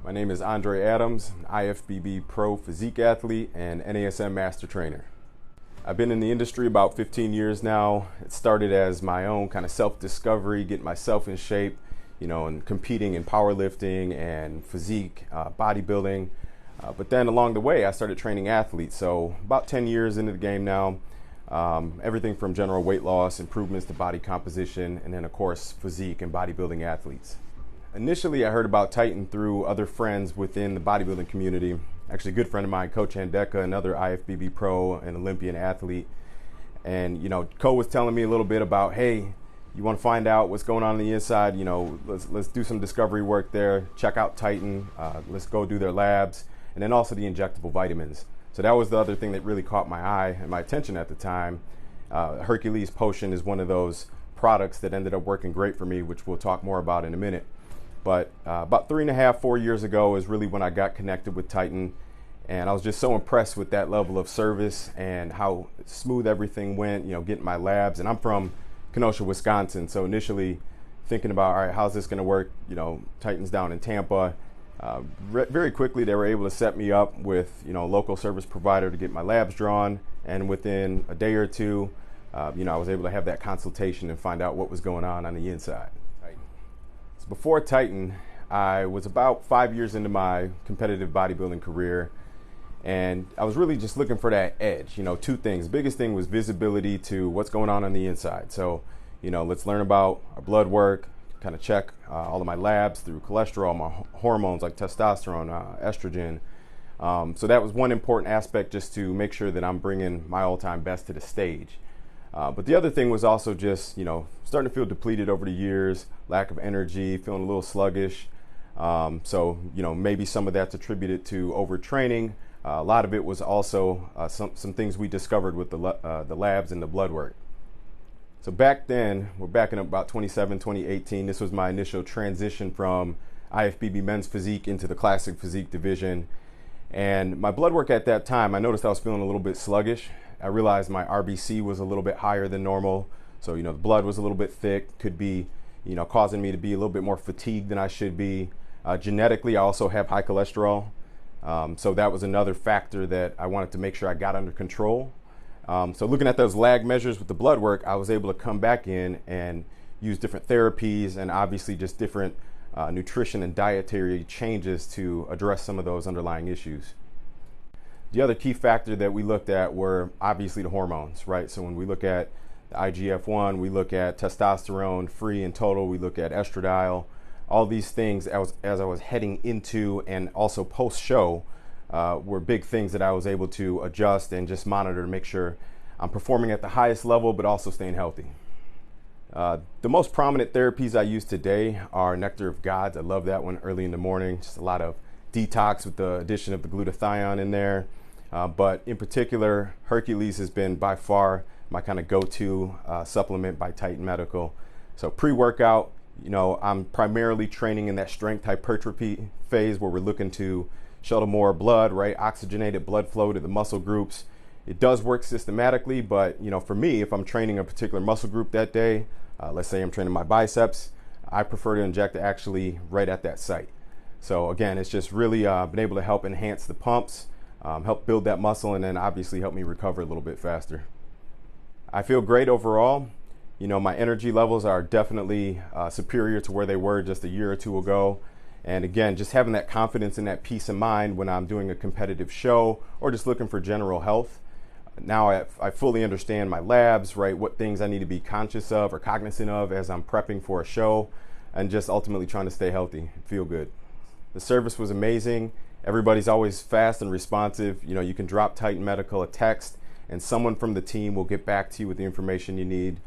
My name is Andre Adams, IFBB Pro Physique Athlete and NASM Master Trainer. I've been in the industry about 15 years now. It started as my own kind of self-discovery, getting myself in shape, and competing in powerlifting and physique, bodybuilding. But then along the way, I started training athletes. So about 10 years into the game now, everything from general weight loss, improvements to body composition, and then of course, physique and bodybuilding athletes. Initially, I heard about Titan through other friends within the bodybuilding community. Actually, a good friend of mine, Coach Andeka, another IFBB pro and Olympian athlete. And, Co was telling me a little bit about, hey, you want to find out what's going on the inside, let's do some discovery work there, check out Titan, let's go do their labs, and then also the injectable vitamins. So that was the other thing that really caught my eye and my attention at the time. Hercules Potion is one of those products that ended up working great for me, which we'll talk more about in a minute. But about 3.5, 4 years ago is really when I got connected with Titan, and I was just so impressed with that level of service and how smooth everything went, getting my labs. And I'm from Kenosha, Wisconsin, so initially thinking about, all right, how's this going to work? Titan's down in Tampa. Very quickly they were able to set me up with a local service provider to get my labs drawn, and within a day or two, I was able to have that consultation and find out what was going on the inside. So before Titan, I was about 5 years into my competitive bodybuilding career, and I was really just looking for that edge. Two things. The biggest thing was visibility to what's going on the inside. So, let's learn about our blood work, kind of check all of my labs through cholesterol, my hormones like testosterone, estrogen. So that was one important aspect, just to make sure that I'm bringing my all-time best to the stage. But the other thing was also just, starting to feel depleted over the years, lack of energy, feeling a little sluggish. So, maybe some of that's attributed to overtraining. A lot of it was also some things we discovered with the labs and the blood work. So back then, we're backing up about 2018. This was my initial transition from IFBB men's physique into the classic physique division. And my blood work at that time, I noticed I was feeling a little bit sluggish. I realized my RBC was a little bit higher than normal. So, the blood was a little bit thick, could be, causing me to be a little bit more fatigued than I should be. Genetically, I also have high cholesterol. So that was another factor that I wanted to make sure I got under control. So looking at those lag measures with the blood work, I was able to come back in and use different therapies and obviously just different nutrition and dietary changes to address some of those underlying issues. The other key factor that we looked at were obviously the hormones, right? So when we look at the IGF-1, we look at testosterone, free and total, we look at estradiol. All these things as I was heading into and also post-show were big things that I was able to adjust and just monitor to make sure I'm performing at the highest level, but also staying healthy. The most prominent therapies I use today are Nectar of Gods. I love that one early in the morning. Just a lot of detox with the addition of the glutathione in there. But in particular, Hercules has been by far my kind of go-to supplement by TitanMedical. So pre-workout, I'm primarily training in that strength hypertrophy phase where we're looking to shuttle more blood, right? Oxygenated blood flow to the muscle groups. It does work systematically, but for me, if I'm training a particular muscle group that day, let's say I'm training my biceps, I prefer to inject it actually right at that site. So again, it's just really been able to help enhance the pumps, help build that muscle, and then obviously help me recover a little bit faster. I feel great overall. My energy levels are definitely superior to where they were just a year or two ago. And again, just having that confidence and that peace of mind when I'm doing a competitive show or just looking for general health. Now I fully understand my labs, right? What things I need to be conscious of or cognizant of as I'm prepping for a show, and just ultimately trying to stay healthy, feel good. The service was amazing. Everybody's always fast and responsive. You can drop TitanMedical a text and someone from the team will get back to you with the information you need.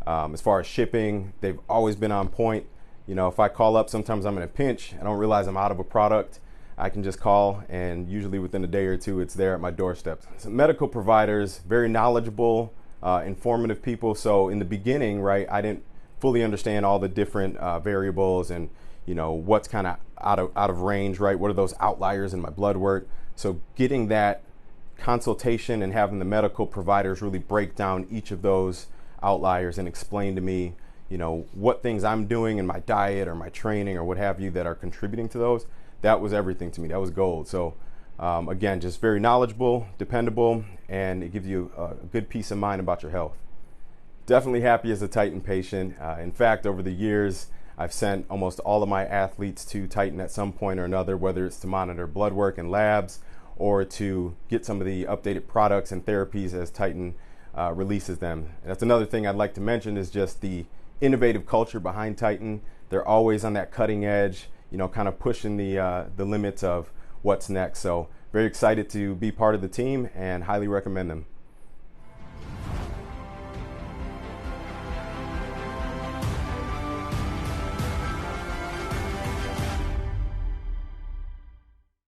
As far as shipping, they've always been on point. If I call up, sometimes I'm in a pinch, I don't realize I'm out of a product, I can just call, and usually within a day or two, it's there at my doorstep. So medical providers, very knowledgeable, informative people. So in the beginning, right, I didn't fully understand all the different variables and what's kind of out of range, right? What are those outliers in my blood work? So getting that consultation and having the medical providers really break down each of those outliers and explain to me, what things I'm doing in my diet or my training or what have you that are contributing to those, that was everything to me. That was gold. So again, just very knowledgeable, dependable, and it gives you a good peace of mind about your health. Definitely happy as a Titan patient. In fact, over the years, I've sent almost all of my athletes to Titan at some point or another, whether it's to monitor blood work and labs or to get some of the updated products and therapies as Titan releases them. And that's another thing I'd like to mention is just the innovative culture behind Titan. They're always on that cutting edge, kind of pushing the limits of what's next. So very excited to be part of the team and highly recommend them.